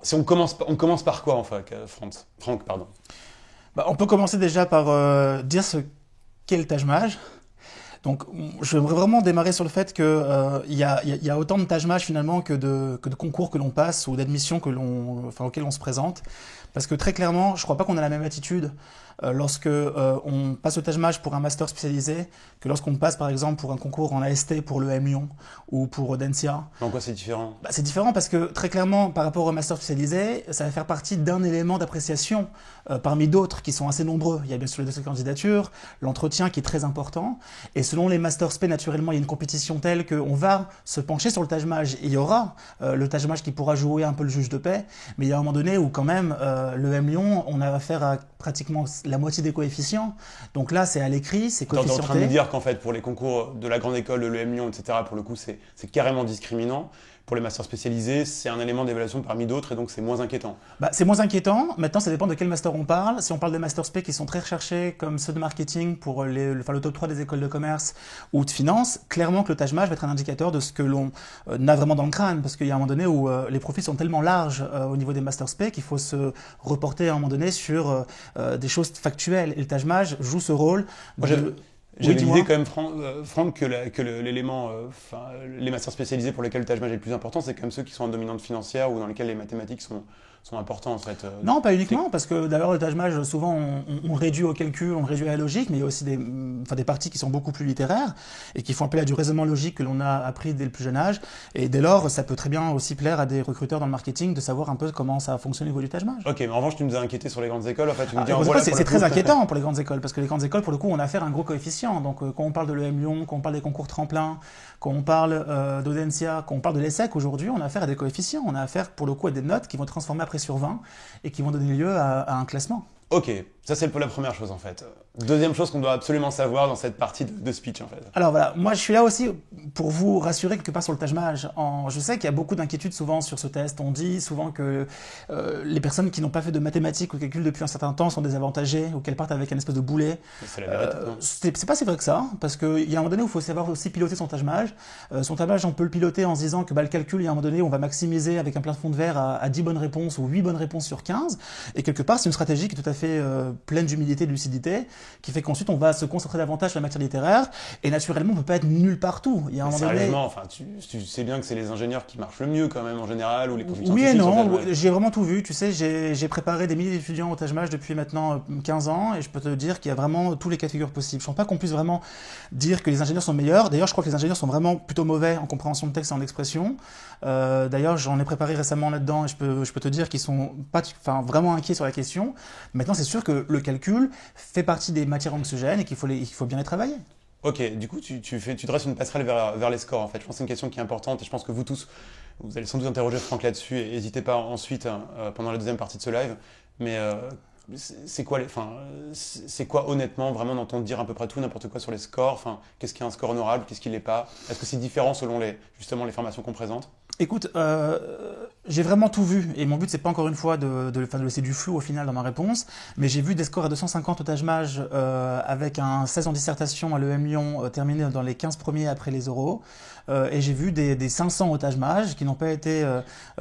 si on commence par quoi, enfin, Franck, pardon. Bah, on peut commencer déjà par dire ce qu'est le Taj Mahal. Donc, je voudrais vraiment démarrer sur le fait que il y a autant de Taj Mahal finalement que de concours que l'on passe ou d'admissions auxquelles on se présente. Parce que très clairement, je crois pas qu'on a la même attitude lorsque on passe au Taj Mahal pour un master spécialisé que lorsqu'on passe par exemple pour un concours en AST pour l'EM Lyon ou pour Audencia. En quoi c'est différent? Bah, c'est différent parce que très clairement par rapport au master spécialisé, ça va faire partie d'un élément d'appréciation parmi d'autres qui sont assez nombreux. Il y a bien sûr les dossiers de candidature, l'entretien qui est très important et selon les master spé naturellement il y a une compétition telle qu'on va se pencher sur le Taj Mahal. Il y aura le Taj Mahal qui pourra jouer un peu le juge de paix, mais il y a un moment donné où quand même l'EM Lyon on a affaire à pratiquement la moitié des coefficients. Donc là, c'est à l'écrit, c'est coefficienté. Tu es en train de me dire qu'en fait, pour les concours de la grande école, de l'EM Lyon, etc., pour le coup, c'est carrément discriminant. Pour les masters spécialisés, c'est un élément d'évaluation parmi d'autres et donc c'est moins inquiétant. Bah, c'est moins inquiétant. Maintenant, ça dépend de quel master on parle. Si on parle des masters spé qui sont très recherchés, comme ceux de marketing pour le top 3 des écoles de commerce ou de finance, clairement que le Taj Mahal va être un indicateur de ce que l'on a vraiment dans le crâne. Parce qu'il y a un moment donné où les profils sont tellement larges au niveau des masters spé qu'il faut se reporter à un moment donné sur des choses factuelles. Et le Taj Mahal joue ce rôle. J'avais l'idée quand même, Franck, que l'élément, les masters spécialisés pour lesquels le Taj Mahal est le plus important, c'est quand même ceux qui sont en dominante financière ou dans lesquels les mathématiques sont importants en fait. Non, pas uniquement, parce que d'ailleurs le Taj Mahal, souvent on réduit au calcul, on réduit à la logique, mais il y a aussi des parties qui sont beaucoup plus littéraires et qui font appel à du raisonnement logique que l'on a appris dès le plus jeune âge. Et dès lors, ça peut très bien aussi plaire à des recruteurs dans le marketing de savoir un peu comment ça fonctionne au niveau du Taj Mahal. Ok, mais en revanche, tu nous as inquiété sur les grandes écoles. En fait, tu me dis, c'est très inquiétant pour les grandes écoles, parce que les grandes écoles, pour le coup, on a affaire à un gros coefficient. Donc quand on parle de l'EM Lyon, quand on parle des concours tremplin, quand on parle d'Audencia, quand on parle de l'ESSEC, aujourd'hui, on a affaire à des coefficients. On a affaire, pour le coup, à des notes qui vont être transformées après sur 20 et qui vont donner lieu à un classement. Ok, ça c'est la première chose en fait. Deuxième chose qu'on doit absolument savoir dans cette partie de speech en fait. Alors voilà, moi je suis là aussi pour vous rassurer quelque part sur le Taj Mahal. Je sais qu'il y a beaucoup d'inquiétudes souvent sur ce test. On dit souvent que les personnes qui n'ont pas fait de mathématiques ou de calcul depuis un certain temps sont désavantagées ou qu'elles partent avec un espèce de boulet. C'est la vérité. C'est pas si vrai que ça, parce qu'il y a un moment donné où il faut savoir aussi piloter son Taj Mahal. Son Taj Mahal, on peut le piloter en se disant que le calcul, il y a un moment donné où on va maximiser avec un plafond de verre à 10 bonnes réponses ou 8 bonnes réponses sur 15. Et quelque part, c'est une stratégie qui est tout à fait pleine d'humilité, de lucidité, qui fait qu'ensuite on va se concentrer davantage sur la matière littéraire et naturellement on peut pas être nul partout. Il y a un moment donné... Sérieusement, enfin, tu sais bien que c'est les ingénieurs qui marchent le mieux quand même en général ou les profils Oui et scientifiques. non, j'ai vraiment tout vu. Tu sais, j'ai préparé des milliers d'étudiants au Taj Mahal depuis maintenant 15 ans et je peux te dire qu'il y a vraiment tous les cas de figure possibles. Je ne pense pas qu'on puisse vraiment dire que les ingénieurs sont meilleurs. D'ailleurs, je crois que les ingénieurs sont vraiment plutôt mauvais en compréhension de texte et en expression. D'ailleurs, j'en ai préparé récemment là-dedans et je peux te dire qu'ils sont pas, vraiment inquiets sur la question. Maintenant, c'est sûr que le calcul fait partie des matières anxiogènes et qu'il faut bien les travailler. Ok, du coup, tu dresses une passerelle vers les scores en fait. Je pense que c'est une question qui est importante et je pense que vous tous, vous allez sans doute interroger Franck là-dessus et n'hésitez pas ensuite pendant la deuxième partie de ce live. Mais c'est quoi honnêtement, vraiment d'entendre dire à peu près tout, n'importe quoi sur les scores. Enfin, qu'est-ce qui est un score honorable, qu'est-ce qui l'est pas? Est-ce que c'est différent selon justement les formations qu'on présente? Écoute, j'ai vraiment tout vu et mon but c'est pas encore une fois de laisser du flou au final dans ma réponse, mais j'ai vu des scores à 250 au Taj Mahal avec un 16 en dissertation à l'EM Lyon terminé dans les 15 premiers après les oraux et j'ai vu des 500 au Taj Mahal qui n'ont pas été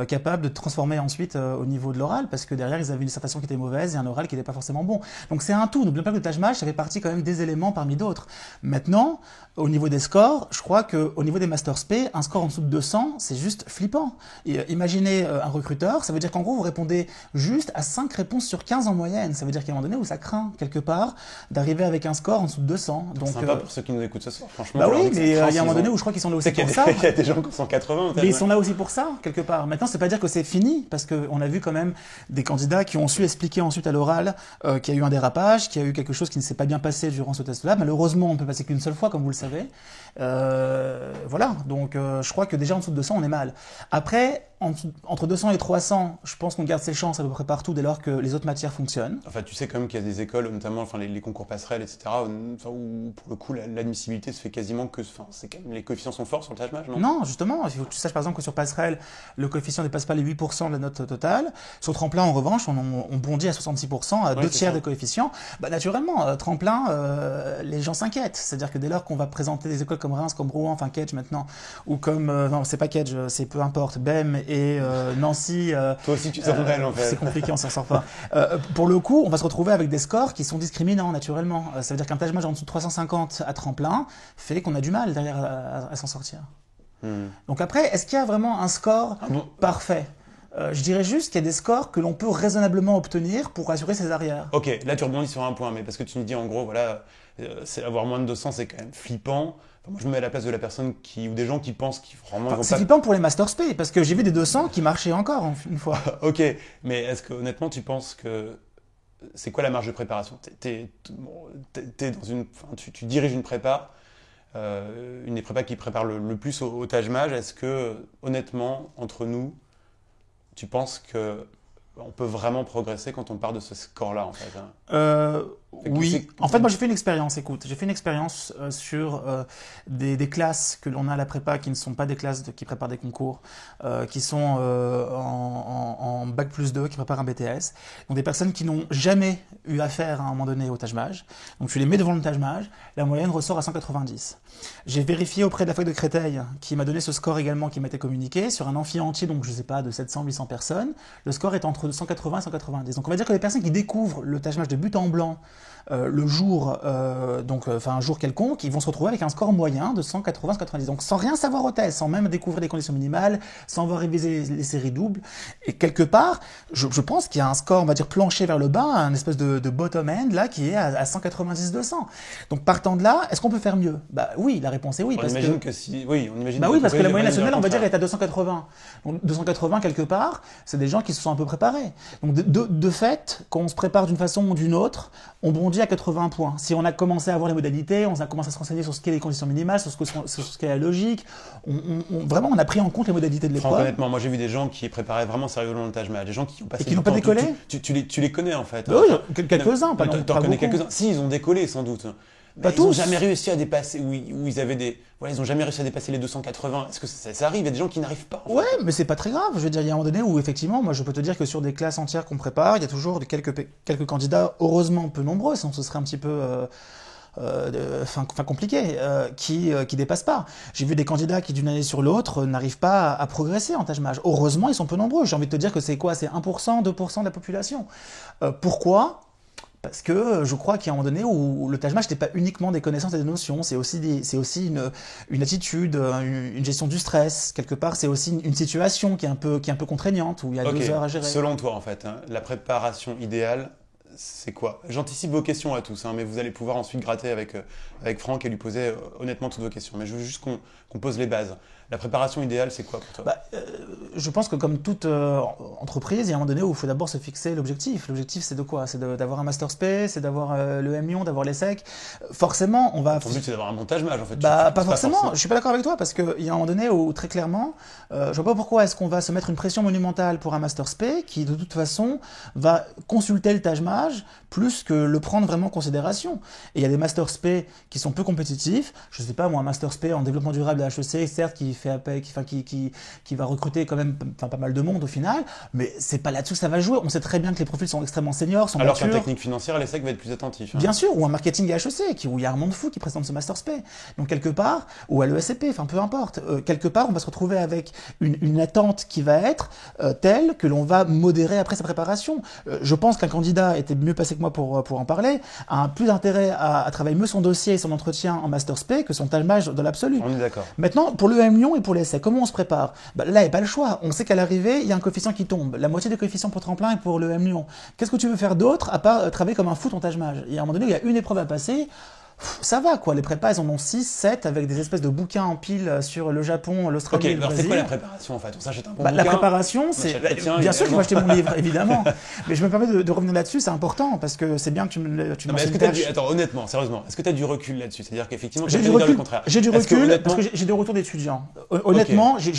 capables de transformer ensuite au niveau de l'oral parce que derrière ils avaient une dissertation qui était mauvaise et un oral qui n'était pas forcément bon. Donc c'est un tout, n'oublions pas que le Taj Mahal ça fait partie quand même des éléments parmi d'autres. Maintenant, au niveau des scores, je crois qu'au niveau des Master Spé, un score en dessous de 200, c'est juste flippant. Et, imaginez un recruteur, ça veut dire qu'en gros, vous répondez juste à 5 réponses sur 15 en moyenne. Ça veut dire qu'à un moment donné où ça craint, quelque part, d'arriver avec un score en dessous de 200. Donc, c'est sympa pour ceux qui nous écoutent ce soir, franchement. Bah oui, mais il y a un moment donné où je crois qu'ils sont là aussi pour ça. Il y a des gens qui sont 80. Mais ils sont là aussi pour ça, quelque part. Maintenant, c'est pas dire que c'est fini, parce qu'on a vu quand même des candidats qui ont su expliquer ensuite à l'oral qu'il y a eu un dérapage, qu'il y a eu quelque chose qui ne s'est pas bien passé durant ce test-là. Malheureusement, on ne peut passer qu'une seule fois, comme vous le savez. Voilà, donc je crois que déjà en dessous de 200, on est mal. Après, entre 200 et 300, je pense qu'on garde ses chances à peu près partout dès lors que les autres matières fonctionnent. Enfin, tu sais quand même qu'il y a des écoles, notamment les concours passerelles, etc., où pour le coup l'admissibilité se fait quasiment que... les coefficients sont forts sur le Taj Mahal, non? Non, justement, il faut que tu saches par exemple que sur passerelle, le coefficient ne dépasse pas les 8% de la note totale. Sur tremplin, en revanche, on bondit à 66%, à 2/3 des coefficients. Bah, naturellement, tremplin, les gens s'inquiètent. C'est-à-dire que dès lors qu'on va présenter des écoles comme Reims, comme Rouen, enfin Kedge maintenant, ou comme... non, c'est pas Kedge, c'est peu importe, BEM et Nancy. Toi aussi, tu t'en rappelles en fait. C'est compliqué, on s'en sort pas. Pour le coup, on va se retrouver avec des scores qui sont discriminants naturellement. Ça veut dire qu'un Taj Mahal en dessous de 350 à tremplin fait qu'on a du mal derrière à s'en sortir. Donc après, est-ce qu'il y a vraiment un score parfait? Je dirais juste qu'il y a des scores que l'on peut raisonnablement obtenir pour assurer ses arrières. Ok, là tu rebondis sur un point, mais parce que tu me dis en gros, voilà, avoir moins de 200, c'est quand même flippant. Enfin, moi, je me mets à la place de la personne ou des gens qui pensent qu'ils vraiment vont pas. C'est flippant pour les Master Spé, parce que j'ai vu des 200 qui marchaient encore une fois. Ok, mais est-ce que honnêtement tu penses que c'est quoi la marge de préparation? T'es dans tu diriges une prépa, une des prépas qui prépare le plus au Taj Mahal. Est-ce que honnêtement, entre nous, tu penses que on peut vraiment progresser quand on part de ce score-là en fait? Oui. En fait, moi j'ai fait une expérience. Écoute, j'ai fait une expérience sur des classes que l'on a à la prépa qui ne sont pas des classes qui préparent des concours, qui sont en bac plus 2, qui préparent un BTS. Donc des personnes qui n'ont jamais eu affaire à un moment donné au Taj Mahal. Donc tu les mets devant le Taj Mahal, la moyenne ressort à 190. J'ai vérifié auprès de la fac de Créteil, qui m'a donné ce score également, qui m'a été communiqué sur un amphi entier, donc je sais pas, de 700-800 personnes. Le score est entre 180 et 190. Donc on va dire que les personnes qui découvrent le Taj Mahal de but en blanc le jour, un jour quelconque, ils vont se retrouver avec un score moyen de 180-190. Donc sans rien savoir au test, sans même découvrir les conditions minimales, sans avoir révisé les séries doubles. Et quelque part, je pense qu'il y a un score, on va dire, plancher vers le bas, un espèce de bottom end là qui est à 190-200. Donc partant de là, est-ce qu'on peut faire mieux? Bah oui, la réponse est oui. On imagine que si, oui, on imagine. Bah oui, parce que la moyenne nationale, on va dire, est à 280. Donc 280 quelque part, c'est des gens qui se sont un peu préparés. Donc de fait, quand on se prépare d'une façon ou d'une autre, on bondit à 80 points. Si on a commencé à voir les modalités, on a commencé à se renseigner sur ce qu'est les conditions minimales, sur ce qu'est la logique, vraiment on a pris en compte les modalités de l'épreuve. Honnêtement, moi j'ai vu des gens qui préparaient vraiment sérieusement le Taj Mahal, des gens qui ont passé et qui n'ont pas décollé. Tu les connais en fait. Oui, quelques-uns, pas beaucoup. T'en connais quelques-uns. Si, ils ont décollé sans doute. Pas ils tous. n'ont jamais réussi à dépasser, où ils avaient ils ont jamais réussi à dépasser les 280. Est-ce que ça arrive? Il y a des gens qui n'arrivent pas. Ouais, mais c'est pas très grave. Je veux dire, il y a un moment donné où effectivement, moi je peux te dire que sur des classes entières qu'on prépare, il y a toujours quelques candidats, heureusement peu nombreux, sinon ce serait un petit peu compliqué, qui dépassent pas. J'ai vu des candidats qui d'une année sur l'autre n'arrivent pas à progresser en Taj Mahal. Heureusement, ils sont peu nombreux. J'ai envie de te dire que c'est quoi? C'est 1%, 2% de la population. Pourquoi? Parce que je crois qu'il y a un moment donné où le Taj Mahal, ce n'est pas uniquement des connaissances et des notions, c'est aussi une attitude, une gestion du stress. Quelque part, c'est aussi une situation qui est un peu contraignante, où il y a 2 heures à gérer. Selon toi, en fait, la préparation idéale, c'est quoi? J'anticipe vos questions à tous, mais vous allez pouvoir ensuite gratter avec Franck et lui poser honnêtement toutes vos questions. Mais je veux juste qu'on pose les bases. La préparation idéale, c'est quoi pour toi? Je pense que comme toute entreprise, il y a un moment donné où il faut d'abord se fixer l'objectif. L'objectif, c'est de quoi? C'est d'avoir un Master Spé, c'est d'avoir le M-Lion, d'avoir l'ESSEC. Forcément, on va... Ton but, c'est d'avoir un montage mage, en fait. Pas forcément. Je suis pas d'accord avec toi, parce qu'il y a un moment donné où, très clairement, je vois pas pourquoi est-ce qu'on va se mettre une pression monumentale pour un Master Spé qui, de toute façon, va consulter le Taj Mahal plus que le prendre vraiment en considération. Et il y a des Master Spé qui sont peu compétitifs. Je sais pas, moi, un Master Spé en développement durable à HEC, certes, qui fait appel, qui va recruter quand même pas mal de monde au final, mais c'est pas là-dessus que ça va jouer. On sait très bien que les profils sont extrêmement seniors, sont alors matures. qu'un technique financière, l'ESSEC va être plus attentif. Bien sûr, ou un marketing à HEC, où il y a un monde fou qui présente ce Master Spé. Donc quelque part, ou à l'ESCP, peu importe, quelque part, on va se retrouver avec une attente qui va être telle que l'on va modérer après sa préparation. Je pense qu'un candidat était mieux passé que moi pour en parler, a plus d'intérêt à travailler mieux son dossier et son entretien en Master Spé que son Taj Mahal dans l'absolu. On est d'accord. Maintenant, pour le M-Lion et pour l'essai, comment on se prépare? Là, il n'y a pas le choix. On sait qu'à l'arrivée, il y a un coefficient qui tombe. La moitié des coefficients pour tremplin et pour le M-Lion. Qu'est-ce que tu veux faire d'autre à part travailler comme un fou ton Taj Mahal? Il y a un moment donné, il y a une épreuve à passer. Ça va quoi, les prépas, ils en ont 6, 7 avec des espèces de bouquins en pile sur le Japon, l'Australie et le Brésil. C'est quoi la préparation en fait? On s'achète un bon bouquin. La préparation, c'est... bien sûr qu'il faut acheter mon livre, évidemment. Mais je me permets de revenir là-dessus, c'est important, parce que c'est bien que tu me Attends, honnêtement, sérieusement, est-ce que tu as du recul là-dessus? C'est-à-dire qu'effectivement, j'ai du recul, parce que j'ai des retours d'étudiants. Honnêtement, j'ai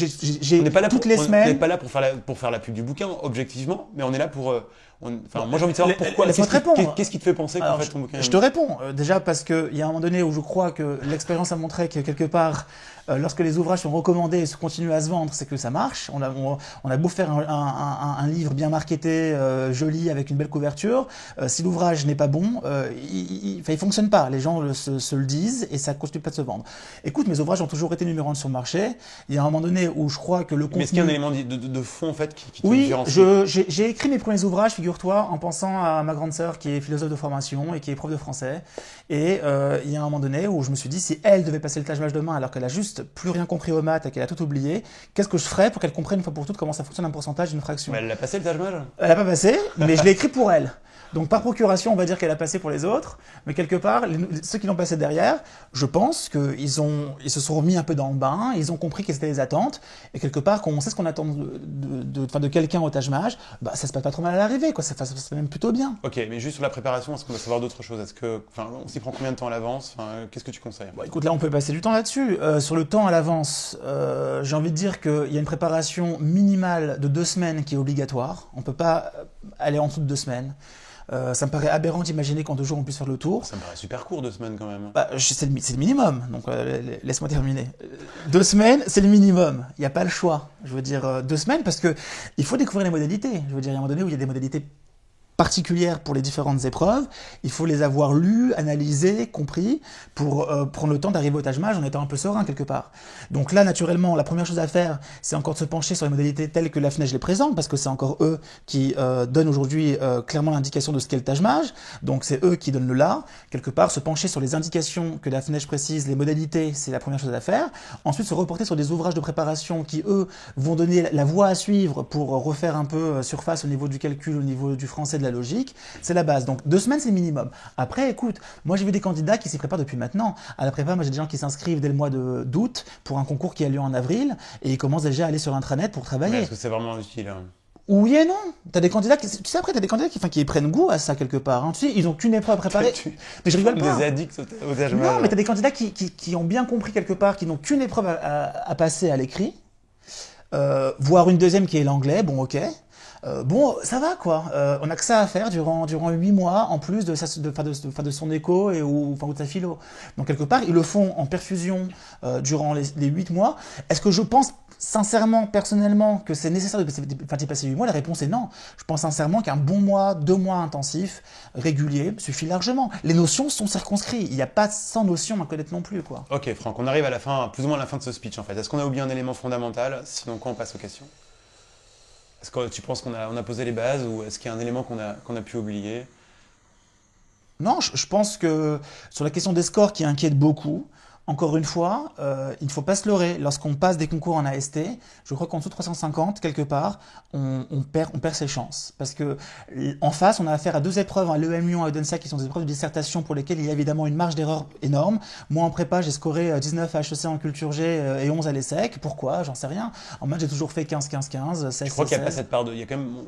toutes les semaines... On n'est pas là pour faire la pub du bouquin, objectivement, mais on est là pour Enfin, moi j'ai envie de savoir pourquoi. Laisse-moi te répondre. Qu'est-ce qui te fait penser qu'en Alors, fait ton bouquin je te réponds. Déjà parce qu'il y a un moment donné où je crois que l'expérience a montré que quelque part, lorsque les ouvrages sont recommandés et se continuent à se vendre, c'est que ça marche. On a beau faire un livre bien marketé, joli, avec une belle couverture, si l'ouvrage n'est pas bon, il fonctionne pas. Les gens se le disent et ça continue pas de se vendre. Écoute, mes ouvrages ont toujours été numéro 1 sur le marché. Il y a un moment donné où je crois que le contenu... Mais est-ce qu'il y a un élément de fond en fait qui te Oui, différencie? j'ai écrit mes premiers ouvrages, figure-toi, en pensant à ma grande sœur qui est philosophe de formation et qui est prof de français. Et il y a un moment donné où je me suis dit, si elle devait passer le Taj Mahal demain alors qu'elle a juste plus rien compris aux maths et qu'elle a tout oublié, qu'est-ce que je ferais pour qu'elle comprenne une fois pour toutes comment ça fonctionne un pourcentage, une fraction? Mais elle l'a passé le Taj Mahal? Elle n'a pas passé, mais je l'ai écrit pour elle. Donc par procuration, on va dire qu'elle a passé pour les autres, mais quelque part, ceux qui l'ont passé derrière, je pense qu'ils se sont remis un peu dans le bain, ils ont compris quelles étaient les attentes, et quelque part, quand on sait ce qu'on attend de quelqu'un au Taj Mahal, bah, ça se passe pas trop mal à l'arrivée, quoi. Ça se passe même plutôt bien. Ok, mais juste sur la préparation, est-ce qu'on doit savoir d'autres choses? On s'y prend combien de temps à l'avance? Qu'est-ce que tu conseilles? Bon, écoute, là, on peut passer du temps là-dessus. Sur le temps à l'avance, j'ai envie de dire qu'il y a une préparation minimale de 2 semaines qui est obligatoire. On peut pas aller en dessous de 2 semaines. Ça me paraît aberrant d'imaginer qu'en 2 jours on puisse faire le tour. Ça me paraît super court, 2 semaines quand même. Bah, c'est le minimum, donc laisse-moi terminer. 2 semaines, c'est le minimum. Il n'y a pas le choix. Je veux dire 2 semaines parce que il faut découvrir les modalités. Je veux dire, il y a un moment donné où il y a des modalités particulières pour les différentes épreuves, il faut les avoir lues, analysées, compris, pour prendre le temps d'arriver au Taj Mahal en étant un peu serein quelque part. Donc là, naturellement, la première chose à faire, c'est encore de se pencher sur les modalités telles que la FNEJ les présente, parce que c'est encore eux qui donnent aujourd'hui clairement l'indication de ce qu'est le Taj Mahal, donc c'est eux qui donnent le là. Quelque part, se pencher sur les indications que la FNEJ précise, les modalités, c'est la première chose à faire. Ensuite, se reporter sur des ouvrages de préparation qui, eux, vont donner la voie à suivre pour refaire un peu surface au niveau du calcul, au niveau du français, de la logique, c'est la base. Donc 2 semaines, c'est le minimum. Après, écoute, moi j'ai vu des candidats qui s'y préparent depuis maintenant. À la prépa, moi j'ai des gens qui s'inscrivent dès le mois d'août pour un concours qui a lieu en avril et ils commencent déjà à aller sur l'intranet pour travailler. Est-ce que c'est vraiment utile hein? Oui et non. T'as des candidats qui, tu sais, après, t'as des candidats qui prennent goût à ça quelque part. Hein. Tu sais, ils ont qu'une épreuve à préparer. Mais je rigole pas. Des addicts au Taj Mahal. Non, mais t'as des candidats qui ont bien compris quelque part, qui n'ont qu'une épreuve à passer à l'écrit, voire une deuxième qui est l'anglais. Bon, ok. Bon, ça va quoi. On a que ça à faire durant 8 mois en plus de son éco ou de sa philo. Donc quelque part, ils le font en perfusion durant les 8 mois. Est-ce que je pense sincèrement, personnellement, que c'est nécessaire d'y passer 8 mois? La réponse est non. Je pense sincèrement qu'un bon mois, 2 mois intensifs, réguliers, suffit largement. Les notions sont circonscrites. Il n'y a pas 100 notions à connaître non plus, quoi. Ok, Franck, on arrive à la fin, plus ou moins à la fin de ce speech en fait. Est-ce qu'on a oublié un élément fondamental? Sinon, quoi, on passe aux questions? Est-ce que tu penses qu'on a posé les bases ou est-ce qu'il y a un élément qu'on a pu oublier? Non, je pense que sur la question des scores qui inquiète beaucoup, encore une fois, il ne faut pas se leurrer. Lorsqu'on passe des concours en AST, je crois qu'en dessous de 350, quelque part, on perd ses chances. Parce que en face, on a affaire à 2 épreuves, à l'EM Lyon et à Odense, qui sont des épreuves de dissertation pour lesquelles il y a évidemment une marge d'erreur énorme. Moi, en prépa, j'ai scoré 19 à HEC en culture G et 11 à l'ESSEC. Pourquoi? J'en sais rien. En maths, j'ai toujours fait 15, 15, 15, 16, Je crois qu'il n'y a 16. pas cette part de...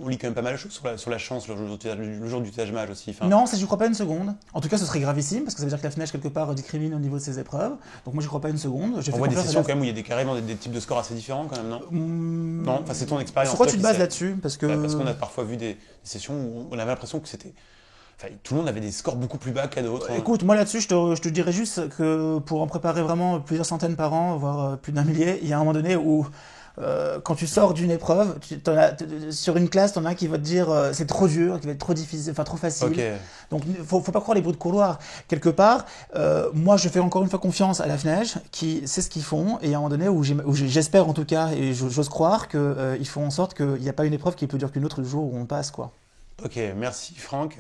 On lit quand même pas mal de choses sur la chance le jour du Taj Mahal aussi. Enfin... Non, ça, j'y crois pas une seconde. En tout cas, ce serait gravissime, parce que ça veut dire que la FNEJ, quelque part, discrimine au niveau de ses épreuves. Donc moi, j'y crois pas une seconde. On voit des sessions quand même où il y a carrément des types de scores assez différents quand même, non? Non, enfin c'est ton expérience. Sur quoi tu te bases là-dessus? Parce qu'on a parfois vu des sessions où on avait l'impression que c'était... Enfin, tout le monde avait des scores beaucoup plus bas qu'à d'autres. Écoute, moi là-dessus, je te dirais juste que pour en préparer vraiment plusieurs centaines par an, voire plus d'un millier, il y a un moment donné où quand tu sors d'une épreuve, sur une classe, t'en as un qui va te dire c'est trop dur, qui va être trop difficile, enfin trop facile. Okay. Donc faut pas croire les bruits de couloir. Quelque part, moi je fais encore une fois confiance à la FNEJ, qui sait ce qu'ils font, et à un moment donné où j'espère en tout cas, et j'ose croire qu'ils font en sorte qu'il n'y a pas une épreuve qui est plus dure qu'une autre le jour où on passe, quoi. Ok, merci Franck.